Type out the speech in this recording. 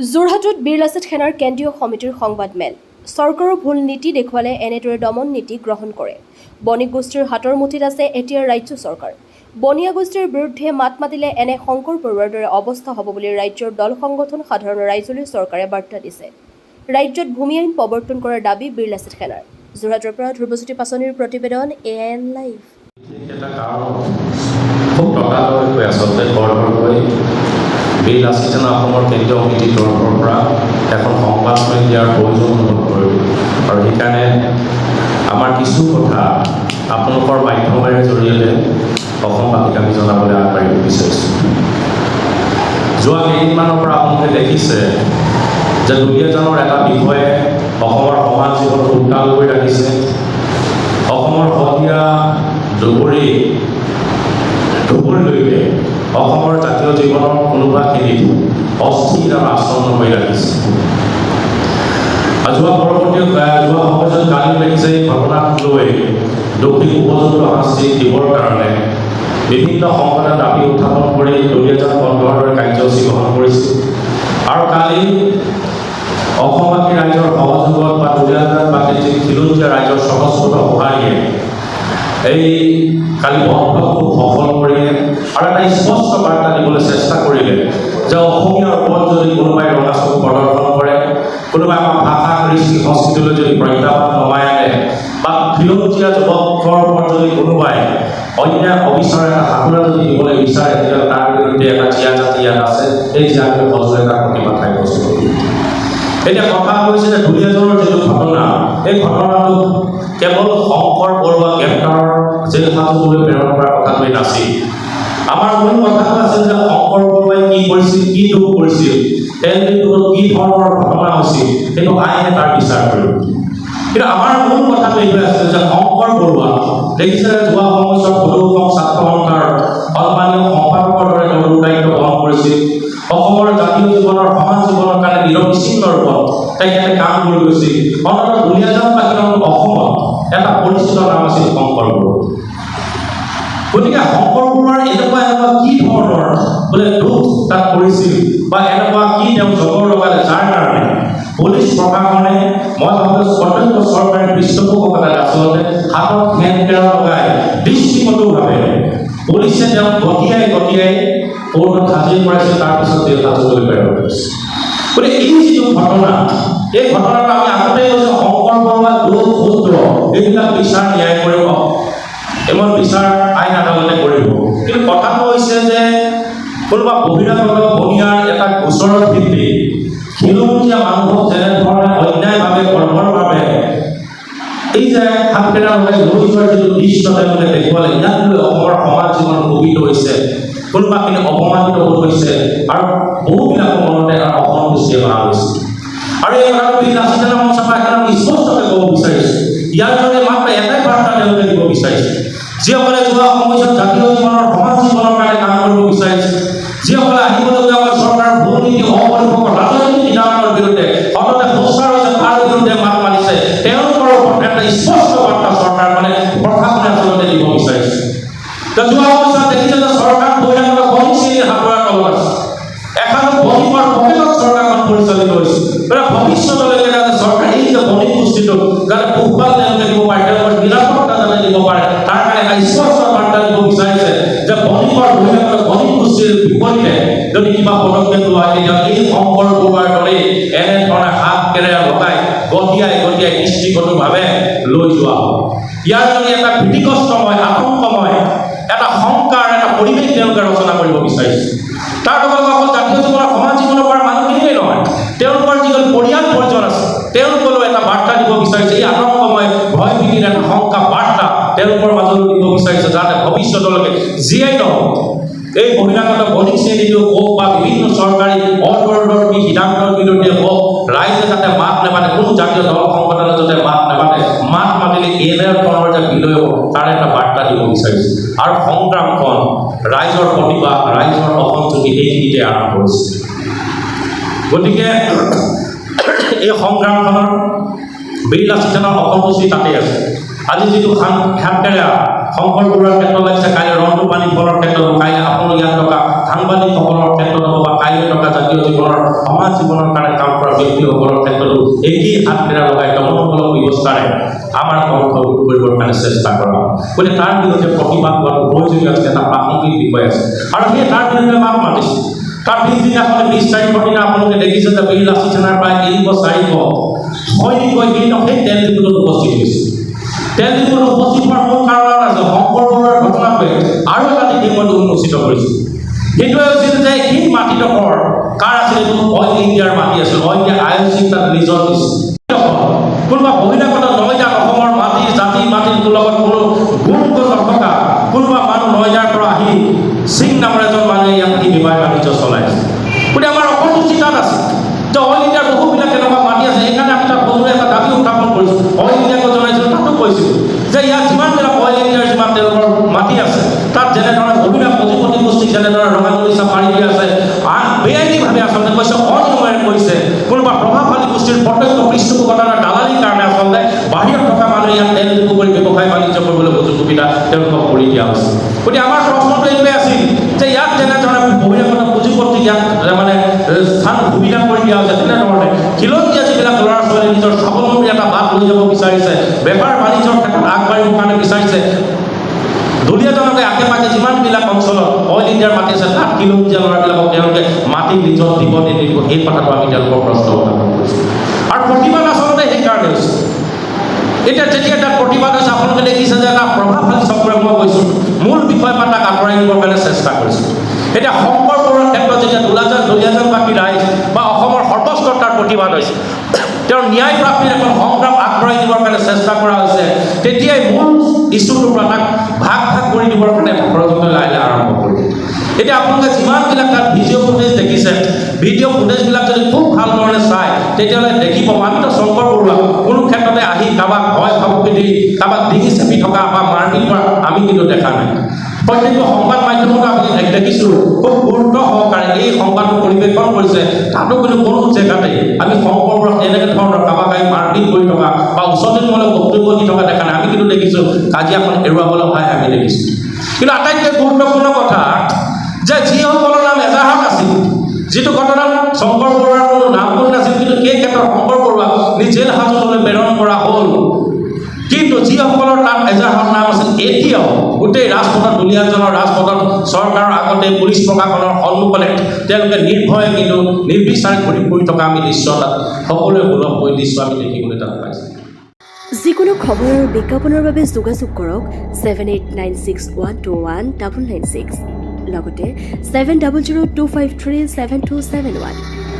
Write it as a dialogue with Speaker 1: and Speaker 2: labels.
Speaker 1: যোৰহাটত বীৰ লাচিত সেনাৰ কেন্দ্ৰীয় সমিতিৰ সংবাদমেল। চৰকাৰৰ ভুল নীতি দেখুৱালে এনেদৰে দমন নীতি গ্ৰহণ কৰে। বণিক গোষ্ঠীৰ হাতৰ মুঠিত আছে এতিয়াৰ ৰাজ্য চৰকাৰ। বনিয়া গোষ্ঠীৰ বিৰুদ্ধে মাত মাতিলে এনে শংকৰ পৰুৱাৰ দৰে অৱস্থা হ'ব বুলি ৰাজ্যৰ দল সংগঠন সাধাৰণ ৰাইজলৈ চৰকাৰে বাৰ্তা দিছে। ৰাজ্যত ভূমি আইন প্ৰৱৰ্তন কৰাৰ দাবী বীৰ লাচিত সেনাৰ। যোৰহাটৰ পৰা ধ্ৰুৱজ্যোতি পাচনিৰ প্ৰতিবেদন AIN লাইভ।
Speaker 2: বীৰ লাচিত সেনা অসমৰ কেন্দ্ৰীয় সমিতিৰ তৰফৰ পৰা এখন সংবাদমেল দিয়াৰ প্ৰয়োজন অনুভৱ কৰিলোঁ আৰু সেইকাৰণে আমাৰ কিছু কথা আপোনালোকৰ মাধ্যমেৰে জৰিয়তে অসমবাসীক আমি জনাবলৈ আগবাঢ়িব বিচাৰিছোঁ। যোৱা কেইদিনমানৰ পৰা আপোনালোকে দেখিছে যে দুলীয়াজানৰ এটা বিষয়ে অসমৰ সমাজ জীৱনক উত্তাল কৰি ৰাখিছে। অসমৰ সতীয়া ধুবুৰীলৈকে অসমৰ জাতীয় জীৱনৰ কোনোবাখিনিত অস্থিৰ আৰু আচৰণ হৈ ৰাখিছে। যোৱা সময়ত কালি দেখিছে এই ঘটনাক লৈ দক্ষিণ উপযুক্ত শাস্তি দিবৰ কাৰণে বিভিন্ন সংগঠনে দাবী উত্থাপন কৰি দুলীয়াজান বন্ধৰ দৰে কাৰ্যসূচী গ্ৰহণ কৰিছিল। আৰু কালি অসমবাসী ৰাইজৰ সহযোগত বা দুলীয়াজানবাসীৰ যি খিলঞ্জীয়া ৰাইজৰ সহস্ৰ সহায়ে এই কালি বন্ধক খুব সফল কৰিলে আৰু এটা স্পষ্ট বাৰ্তা দিবলৈ চেষ্টা কৰিলে যে অসমীয়াৰ ওপৰত যদি কোনোবাই ৰঙা চকু প্ৰদৰ্শন কৰে, কোনোবাই আমাৰ ভাষা কৃষ্টি সংস্কৃতিলৈ যদি প্ৰত্যাহ্বান নমাই আনে বা খিলঞ্জীয়া যুৱকৰ ওপৰত যদি কোনোবাই অন্যায় অবিচাৰ এটা হাতোৰা যদি দিবলৈ বিচাৰে, তেতিয়াহ'লে তাৰ বিৰুদ্ধে এটা জীয়া জাতি ইয়াত আছে। এই জীয়াটোৱে সজোৰে এটা প্ৰতিবাদ সাব্যস্ত কৰিব। এতিয়া কথা হৈছে যে দুলীয়াজানৰ যিটো ঘটনা, এই ঘটনাটো কেৱল শংকৰ বৰুৱা গ্ৰেপ্তাৰ জেল হাজতলৈ প্ৰেৰণ কৰাৰ কথাটোৱে নাছিল। আমাৰ মূল কথাটো আছিল যে শংকৰ বৰুৱাই কি কৰিছিল, কি দুখ কৰিছিল, তেওঁলোকৰ কি ধৰণৰ ঘটনা হৈছিল, সেইটো আইনে তাৰ বিচাৰ কৰিব। কিন্তু আমাৰ মূল কথাটো এইটোৱে আছিল যে শংকৰ বৰুৱা দেখিছে যোৱা সময়ছোৱাত প্ৰদূষক ছাত্ৰ সন্থাৰ সন্মানীয় সম্পাদকৰ দৰে তেওঁৰ দায়িত্ব গ্ৰহণ কৰিছিল। অসমৰ জাতীয় জীৱনৰ সমাজ জীৱনৰ কাৰণে নিৰবিচ্ছিন্ন ৰূপত তেখেতে কাম কৰি গৈছিল। অন্ততঃ দুলীয়াজানবাসীৰ অসমত এটা পৰিচিত নাম আছিল শংকৰ বৰুৱা। গতিকে শংকৰ বৰুৱাৰ এনেকুৱা কি ধৰণৰ বোলে দুখ তাত কৰিছিল বা এনেকুৱা কি তেওঁ জগৰ লগালে, যাৰ কাৰণে পুলিচ প্ৰশাসনে মই ভাবোঁ স্বতন্ত্ৰ চৰকাৰী পৃষ্ঠপোষকতাত আচলতে হাতত হেণ্ডকেৰা লগাই দৃষ্টিকটুভাৱে পুলিচে তেওঁক গতিয়াই কোৰ্টত হাজিৰ কৰাইছে, তাৰপিছত জেল হাজতলৈ প্ৰেৰণ কৰিছে। গতিকে এই যিটো ঘটনা, এই ঘটনাটো আমি আগতেই কৈছোঁ শংকৰ বৰুৱা দোষ সূত্ৰ এইবিলাক বিচাৰ ন্যায় কৰিব, এমন বিচাৰ আইন আদালতে কৰিব। কিন্তু কথাটো হৈছে যে কোনোবা বহিৰাগত বনিয়াৰ এটা গোচৰৰ ভিত্তিত খিলঞ্জীয়া মানুহক যেনেধৰণে অন্যায়ভাৱে কৰ্মৰভাৱে এই যে হাতকেইটা লগাই লৈ যোৱাৰ যিটো দৃশ্য তেওঁলোকে দেখুৱালে, ইয়াক লৈ অসমৰ সমাজ জীৱন প্ৰভাৱিত হৈছে, কোনোবাখিনি অপমানিত হৈছে আৰু বহুবিলাকৰ মনতে এটা অসন্তুষ্টি অহা হৈছে। আৰু এই কথাটো বীৰ লাচিত সেনা মঞ্চৰ পৰা একেবাৰে স্পষ্টকৈ ক'ব বিচাৰিছোঁ। ইয়াৰ জৰিয়তে মাত্ৰ এটাই বাৰ্তা তেওঁলোকে দিব বিচাৰিছে, যিসকলে যোৱা সময়ছোৱাত জাতীয় জীৱনৰ সমাজ জীৱনৰ কাৰণে কাম কৰিব বিচাৰিছে, যিসকলে আহিবলগীয়া চৰকাৰৰ ভুল নীতি অপৰিপক্ক ৰাজনৈতিক সিদ্ধান্তৰ বিৰুদ্ধে সততে সোচ্চাৰ হৈছে, তাৰ বিৰুদ্ধে মাত মাতিছে, তেওঁলোকৰ ওপৰত এটা স্পষ্ট বাৰ্তা চৰকাৰখনে প্ৰশাসনে আচলতে দিব বিচাৰিছে। যোৱা অৱস্থাত দেখিছে যে চৰকাৰ বহিৰাগত বণিক শ্ৰেণীৰ হাতৰ তলত আছে। এখন বণিকৰ পকেটত চৰকাৰখন পৰিচালিত হৈছে। ভৱিষ্যতলৈকে যাতে চৰকাৰ এই যে বণিক গোষ্ঠীটো যাতে পোহপাল তেওঁলোকে দিব পাৰে, তেওঁলোকৰ নিৰাপত্তা যাতে দিব পাৰে, তাৰ কাৰণে এটা স্পষ্ট বাৰ্তা দিব বিচাৰিছে যে বহিৰাগত বণিক গোষ্ঠীৰ বিপৰীতে যদি কিবা পদক্ষেপ লোৱা হয়, তেতিয়াহ'লে এই শংকৰ বৰুৱাৰ দৰে এনেধৰণে হাত কেৰেৰা লগাই গতিয়াই দৃষ্টিগতভাৱে লৈ যোৱা হ'ব। ইয়াৰ যদি এটা ভীতিগ্ৰস্তময় আতংকময় এটা শংকাৰ এটা পৰিৱেশ তেওঁলোকে ৰচনা কৰিব বিচাৰিছে। তাৰ লগত অকল জাতীয় জীৱনৰ সমাজ জীৱনৰ পৰা মানুহখিনিয়েই নহয়, তেওঁলোকৰ যিজন পৰিয়াল পৰিজন আছে তেওঁলোকলৈ এটা বাৰ্তা দিব বিচাৰিছে। এই আতংকময় ভয় ভীতিৰ এটা শংকা বাৰ্তা তেওঁলোকৰ মাজলৈ দিব বিচাৰিছে, যাতে ভৱিষ্যতলৈকে যিয়েই নহওক এই বহিৰাগত বণিক শ্ৰেণীটো হওক বা বিভিন্ন চৰকাৰী অদূৰদৰ্শী সিদ্ধান্তৰ বিৰুদ্ধে হওক, ৰাইজে যাতে মাত নেমাতে, কোনো জাতীয় দল সংগঠনে যাতে মাত নেমাতে, মাত মাতিলে এনেধৰণৰ যে বিলয় হ'ব তাৰ এটা বাৰ্তা দিব বিচাৰিছে। আৰু সংগ্ৰামখন ৰাইজৰ প্ৰতিবাদ, ৰাইজৰ অসন্তুষ্টি এইখিনিতে আৰম্ভ হৈছে। গতিকে এই সংগ্ৰামখনৰ বীৰ লাচিত সেনাৰ অসন্তুষ্টি তাতেই আছে। আজি যিটো হাতকেৰেৰা শংকৰ বৰুৱাৰ ক্ষেত্ৰত লাগিছে, কাইলৈ ৰন্টু পানী ফলৰ ক্ষেত্ৰত, কাইলৈ আপোনালোক ইয়াত থকা সাংবাদিকসকলৰ ক্ষেত্ৰত হ'ব বা কাইলৈ থকা জাতীয় জীৱনৰ সমাজ জীৱনৰ কাৰণে কাম কৰা ব্যক্তিসকলৰ ক্ষেত্ৰতো একেই হাত মেৰা লগাই দমনমূলক ব্যৱস্থাৰে আমাৰ কণ্ঠ ৰোধ কৰিবৰ কাৰণে চেষ্টা কৰা। গতিকে তাৰ বিৰুদ্ধে প্ৰতিবাদ হোৱাটো প্ৰয়োজনীয় আছিল, এটা প্ৰাসংগিক বিষয় আছে আৰু সেই তাৰ বিৰুদ্ধে মাত মাতিছিল। তাৰ পিছদিনাখনে 20 তাৰিখৰ দিনা আপোনালোকে দেখিছে যে বীৰ লাচিত সেনাৰ প্ৰায় 400 সৈনিক সেই তেল ডিপুত উপস্থিত হৈছিল। তেল ডিপুত উপস্থিত হোৱাৰ মূল কাৰণ আছে শংকৰ বৰুৱাৰ ঘটনাটোৱে আৰু এটা দিশত উন্মোচিত কৰিছিল। সেইটোৱে হৈছিল যে সেই মাটিডোখৰ কাৰ আছিল, এইটো অইল ইণ্ডিয়াৰ মাটি আছিল। অইল ইণ্ডিয়া IOC তাত নিজৰ দিছিল। কোনোবা বহিৰাগত নহয় যাক অসমৰ মাটি জাতি মাটিৰ লগত কোনো গুৰুত্ব নথকা কোনোবা মানুহ নহয় যাৰ পৰা আহি সিং নামৰ এজন মানুহে ইয়াত আহি বেপাৰ বাণিজ্য চলাইছে। গতিকে আমাৰ অসন্তুষ্টি তাত আছে যে অইল ইণ্ডিয়াৰ বহুবিলাক এনেকুৱা মাটি আছে। সেইকাৰণে আমি তাত সজোৰে এটা দাবী উত্থাপন কৰিছোঁ। অইল ইণ্ডিয়াক জনাইছিলোঁ, তাতো কৈছিলোঁ যে ইয়াত যিমানবিলাক অইল ইণ্ডিয়াৰ যিমান তেওঁলোকৰ মাটি আছে তাত যেনেধৰণে বহিৰাগ পুঁজিপতি গোষ্ঠীক যেনেধৰণে ৰঙালী চাপাৰি দিয়া আছে, বেআইনীভাৱে আচলতে কৈছে অনিয়মেৰে কৈছে, কোনোবা প্ৰভাৱশালী গোষ্ঠীৰ প্ৰত্যক্ষ পৃষ্ঠপোষকতাৰ দালালিৰ কাৰণে আচলতে বাহিৰত থকা মানুহে ইয়াত তেল ডিপু কৰি ব্যৱসায় বাণিজ্য কৰিবলৈ সুযোগ সুবিধা তেওঁলোকক কৰি দিয়া হৈছে। গতিকে আমাৰ প্ৰশ্নটো এইটোৱে আছিল যে ইয়াত যেনেধৰণে বহিৰাগত পুঁজিপতিক ইয়াত মানে স্থান সুবিধা কৰি দিয়া হৈছে, তেনেধৰণে খিলঞ্জীয়া যিবিলাক ল'ৰা ছোৱালী নিজৰ স্বাৱলম্বী এটা বাট লৈ যাব বিচাৰিছে, বেপাৰ বাণিজ্যৰ ক্ষেত্ৰত আগবাঢ়িবৰ কাৰণে বিচাৰিছে, দুলীয়াজনকে আশে পাশে যিমানবিলাক অঞ্চলত অইল ইণ্ডিয়াৰ মাটি আছে তাত খিলঞ্জীয়া ল'ৰাবিলাকক তেওঁলোকে মাটি নিজৰ দিব নিদিব, এই কথাটো আমি তেওঁলোকৰ প্ৰশ্ন উত্থাপন কৰিছোঁ। আৰু প্ৰতিবাদ আচলতে সেইকাৰণে হৈছে। এতিয়া যেতিয়া তাত প্ৰতিবাদ হৈছে আপোনালোকে দেখিছে যে এটা প্ৰভাৱশালী চক্ৰই, মই কৈছোঁ, মূল বিষয় পৰা তাক আঁতৰাই নিবৰ কাৰণে চেষ্টা কৰিছোঁ। এতিয়া শংকৰ বৰুৱাৰ ক্ষেত্ৰত যেতিয়া দুলীয়াজানবাসী ৰাইজ বা অসমৰ সৰ্বস্তৰ তাৰ প্ৰতিবাদ হৈছে, তেওঁৰ ন্যায় প্ৰাপ্তিৰ এখন সংগ্ৰাম আগবঢ়াই দিবৰ কাৰণে চেষ্টা কৰা হৈছে, তেতিয়াই মূল ইছ্যুটোৰ পৰা তাক ভাগ ভাগ কৰি দিবৰ কাৰণে ষড়যন্ত্ৰ লাহে লাহে আৰম্ভ কৰিলে। এতিয়া আপোনালোকে যিমানবিলাক তাত ভিডিঅ' ফুটেজ দেখিছে, ভিডিঅ' ফুটেজবিলাক যদি খুব ভাল ধৰণে চায় তেতিয়াহ'লে দেখিব আমিতো শংকৰ বৰুৱা কোনো ক্ষেত্ৰতে আহি কাৰোবাক ভয় ভাবুকি দি কাৰোবাক ডিঙি চেপি থকা বা মাৰপিট কৰা আমি কিন্তু দেখা নাই। প্ৰত্যেকটো সংবাদ মাধ্যমতো আমি দেখিছোঁ খুব গুৰুত্ব সহকাৰে এই সংবাদটো পৰিৱেশন কৰিছে, তাতো কিন্তু কোনো জেগাতে আমি শংকৰ বৰুৱাক এনেকৈ ধৰণৰ কাৰোবাক আহি মাৰপিট কৰি থকা বা উচতনিমূলক বক্তব্য দি থকা দেখা নাই। আমি কিন্তু দেখিছোঁ কাজিয়াখন এৰুৱাবলৈ হয়, আমি দেখিছোঁ। কিন্তু আটাইতকৈ গুৰুত্বপূৰ্ণ কথা যে যিসকলৰ নাম এজাহাত আছিল, যিটো ঘটনাত শংকৰ বৰুৱাৰ কোনো নাম ভুল নাছিল, কিন্তু সেই ক্ষেত্ৰত শংকৰ বৰুৱাক জেল হাজতলৈ প্ৰেৰণ কৰা হ'ল। কিন্তু যিসকলৰ তাত এজাহাৰৰ নাম আছিল, এতিয়াও গোটেই ৰাজপথত, দুলীয়াজানৰ ৰাজপথত চৰকাৰৰ আগতে পুলিচ প্ৰশাসনৰ সন্মুখতে তেওঁলোকে নিৰ্ভয়ে কিন্তু নিৰ্বিচাৰে ঘূৰি ফুৰি থকা আমি দৃশ্য তাত সকলোৱে সুলভ হৈ দৃশ্য আমি দেখিবলৈ তাত পাইছোঁ।
Speaker 1: যিকোনো খবৰ আৰু বিজ্ঞাপনৰ বাবে যোগাযোগ কৰক 7896121996 লগতে 7002537271।